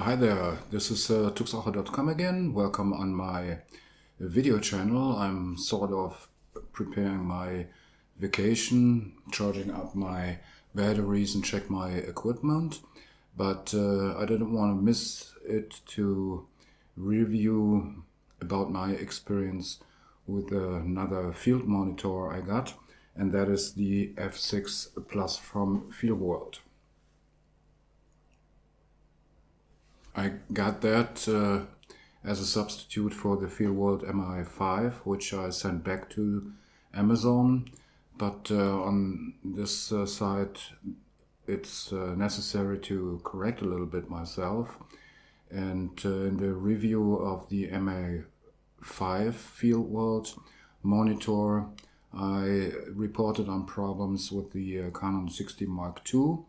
Hi there, this is tuxacher.com again. Welcome on my video channel. I'm sort of preparing my vacation, charging up my batteries and check my equipment. But I didn't want to miss it to review about my experience with another field monitor I got, and that is the F6 Plus from Feelworld. I got that as a substitute for the Feelworld MI5, which I sent back to Amazon. But on this site, it's necessary to correct a little bit myself. And in the review of the MI5 Feelworld monitor, I reported on problems with the Canon 60 Mark II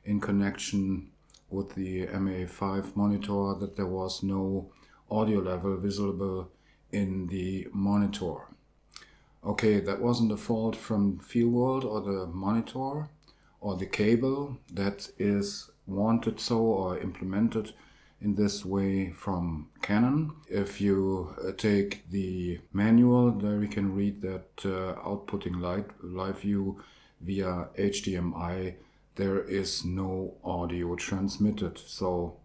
in connection with the MA5 monitor, that there was no audio level visible in the monitor. Okay, that wasn't the fault from Feelworld or the monitor or the cable that is wanted so or implemented in this way from Canon. If you take the manual, there you can read that outputting live view via HDMI, there is no audio transmitted. So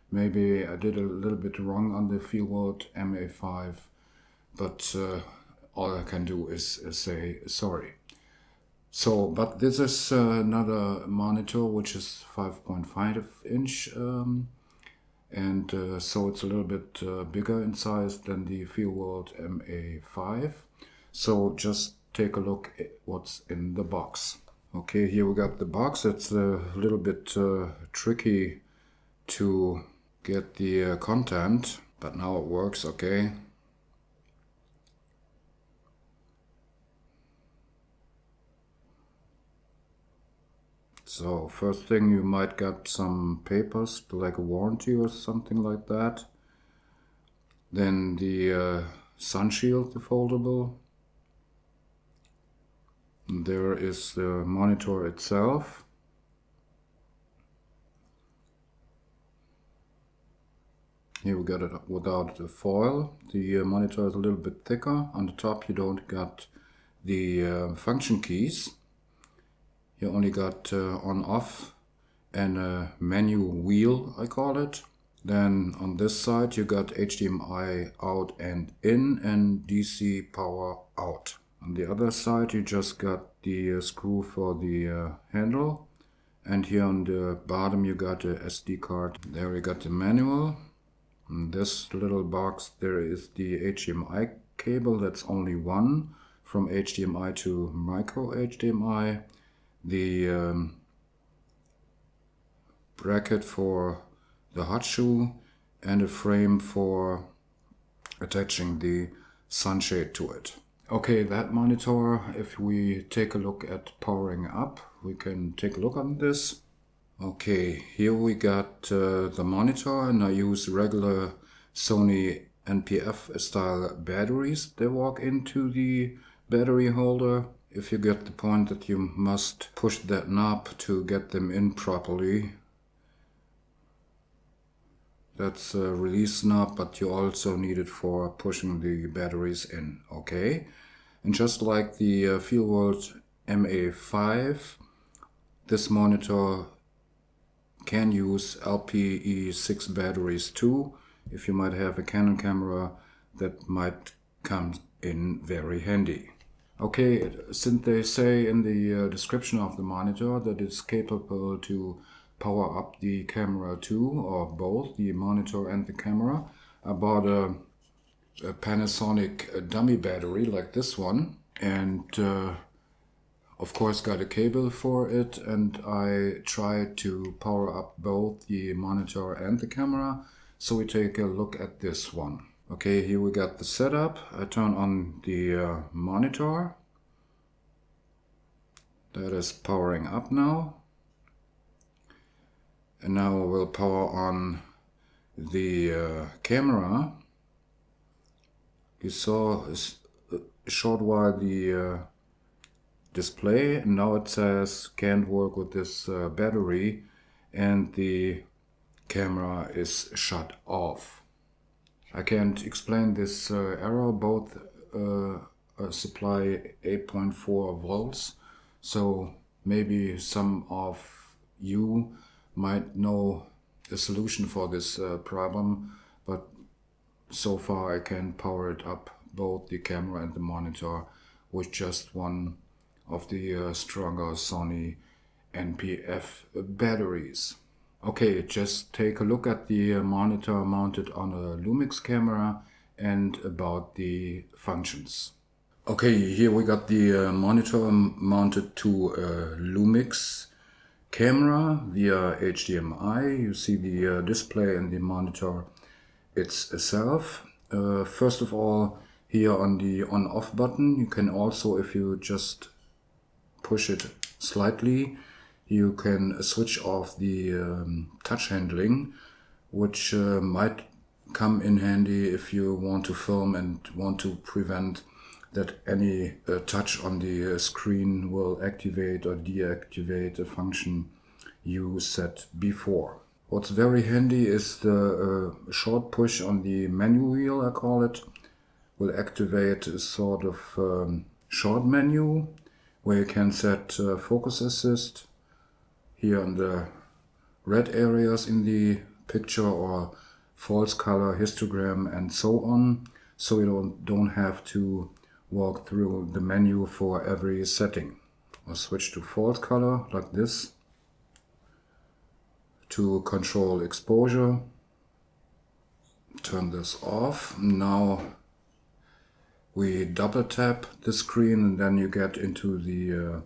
maybe I did a little bit wrong on the Feelworld MA5, but all I can do is say sorry. So, but this is another monitor which is 5.5 inch, and so it's a little bit bigger in size than the Feelworld MA5. So just take a look at what's in the box. Okay, here we got the box. It's a little bit tricky to get the content, but now it works, okay. So first thing, you might get some papers like a warranty or something like that. Then the sun shield, the foldable. There is the monitor itself. Here we got it without the foil. The monitor is a little bit thicker. On the top you don't got the function keys. You only got on off and a menu wheel, I call it. Then on this side you got HDMI out and in and DC power out. On the other side you just got the screw for the handle, and here on the bottom you got a SD card. There you got the manual. In this little box there is the HDMI cable, that's only one, from HDMI to micro HDMI. The bracket for the hot shoe and a frame for attaching the sunshade to it. Okay, that monitor, if we take a look at powering up, we can take a look on this. Okay, here we got the monitor, and I use regular Sony NPF style batteries. They walk into the battery holder. If you get the point that you must push that knob to get them in properly. That's a release knob, but you also need it for pushing the batteries in, okay? And just like the Feelworld MA5, this monitor can use LPE6 batteries too. If you might have a Canon camera, that might come in very handy. Okay, since they say in the description of the monitor that it's capable to power up the camera too, or both, the monitor and the camera, I bought a Panasonic dummy battery like this one, and of course got a cable for it, and I tried to power up both the monitor and the camera. So we take a look at this one. Okay, here we got the setup. I turn on the monitor. That is powering up now. And now we'll power on the camera. You saw a short while the display, and now it says can't work with this battery, and the camera is shut off. I can't explain this error. Both supply 8.4 volts, so maybe some of you might know a solution for this problem, but so far I can power it up, both the camera and the monitor, with just one of the stronger Sony NPF batteries. Okay, just take a look at the monitor mounted on a Lumix camera and about the functions. Okay, here we got the monitor mounted to a Lumix camera via HDMI. You see the display and the monitor itself. First of all, here on the on-off button, you can also, if you just push it slightly, you can switch off the touch handling, which might come in handy if you want to film and want to prevent that any touch on the screen will activate or deactivate a function you set before. What's very handy is the short push on the menu wheel, I call it, will activate a sort of short menu where you can set focus assist here on the red areas in the picture, or false color, histogram, and so on, so you don't have to walk through the menu for every setting. I'll switch to false color like this to control exposure. Turn this off. Now we double tap the screen and then you get into the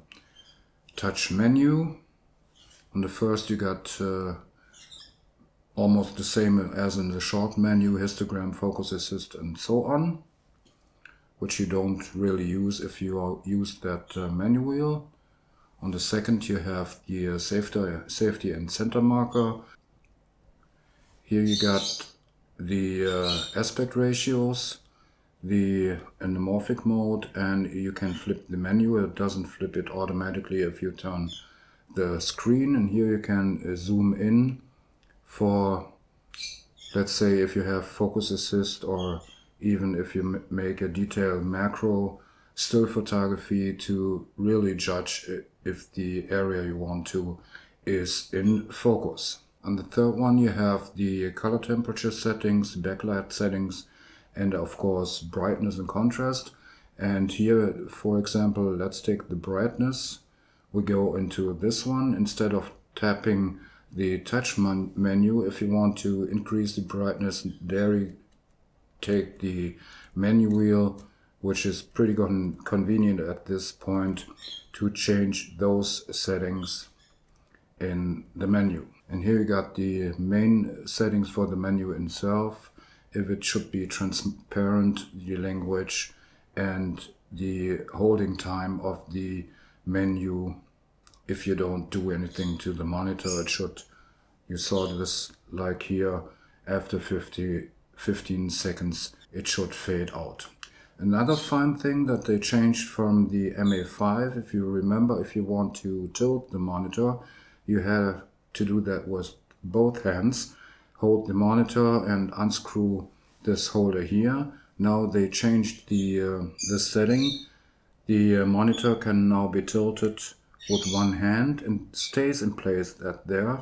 touch menu. On the first you got almost the same as in the short menu, histogram, focus assist, and so on, which you don't really use if you use that menu wheel. On the second you have the safety and center marker. Here you got the aspect ratios, the anamorphic mode, and you can flip the menu. It doesn't flip it automatically if you turn the screen. And here you can zoom in for, let's say, if you have focus assist, or even if you make a detailed macro still photography to really judge if the area you want to is in focus. On the third one you have the color temperature settings, backlight settings, and of course brightness and contrast. And here, for example, let's take the brightness. We go into this one. Instead of tapping the touch menu, if you want to increase the brightness, there you take the menu wheel, which is pretty convenient at this point to change those settings in the menu. And here you got the main settings for the menu itself, if it should be transparent, the language, and the holding time of the menu. If you don't do anything to the monitor, it should, you saw this like here, after 15 seconds it should fade out. Another fun thing that they changed from the MA5, if you remember, if you want to tilt the monitor, you have to do that with both hands. Hold the monitor and unscrew this holder here. Now they changed the this setting. The monitor can now be tilted with one hand and stays in place there,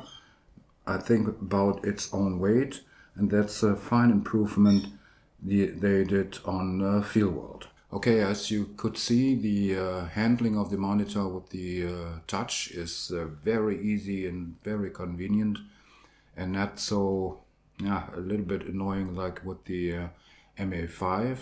I think about its own weight, and that's a fine improvement they did on Feelworld. Okay, as you could see, the handling of the monitor with the touch is very easy and very convenient, and not so a little bit annoying like with the MA5,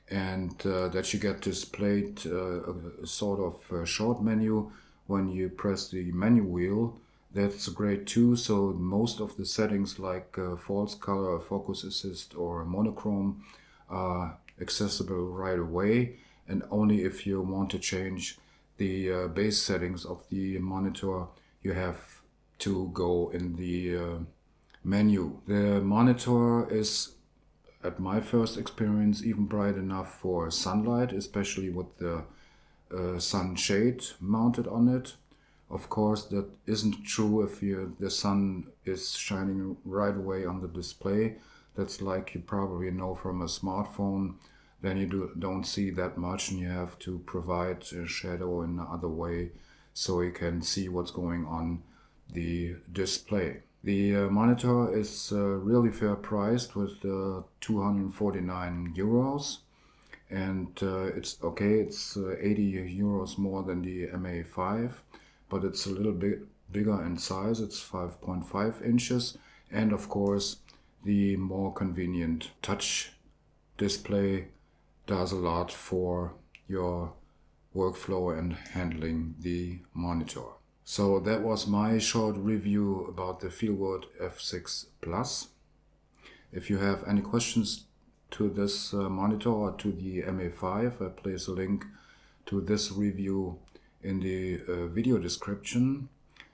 and that you get displayed a sort of short menu when you press the menu wheel. That's great too. So most of the settings like false color, focus assist, or monochrome are accessible right away, and only if you want to change the base settings of the monitor you have to go in the menu. The monitor is, at my first experience, even bright enough for sunlight, especially with the sun shade mounted on it. Of course, that isn't true if the sun is shining right away on the display. That's like you probably know from a smartphone. Then you don't see that much, and you have to provide a shadow in another way so you can see what's going on the display. The monitor is really fair priced with 249 euros. And it's okay, it's 80 euros more than the MA5, but it's a little bit bigger in size. It's 5.5 inches, and of course the more convenient touch display does a lot for your workflow and handling the monitor. So that was my short review about the Feelworld F6 Plus. If you have any questions to this monitor or to the MA5, I place a link to this review in the video description.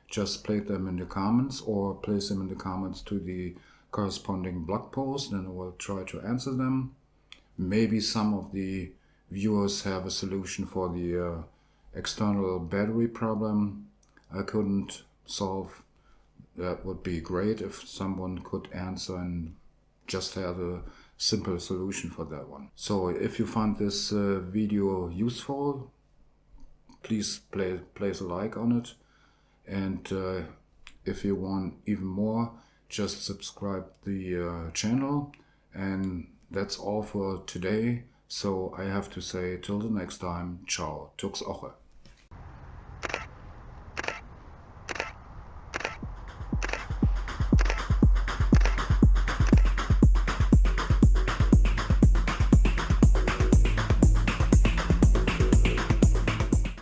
Just place them in the comments or place them in the comments to the corresponding blog post, and I will try to answer them. Maybe some of the viewers have a solution for the external battery problem I couldn't solve. That would be great if someone could answer and just have a simple solution for that one. So if you found this video useful, please place a like on it, and if you want even more, just subscribe the channel. And that's all for today, so I have to say till the next time, ciao, tux oche.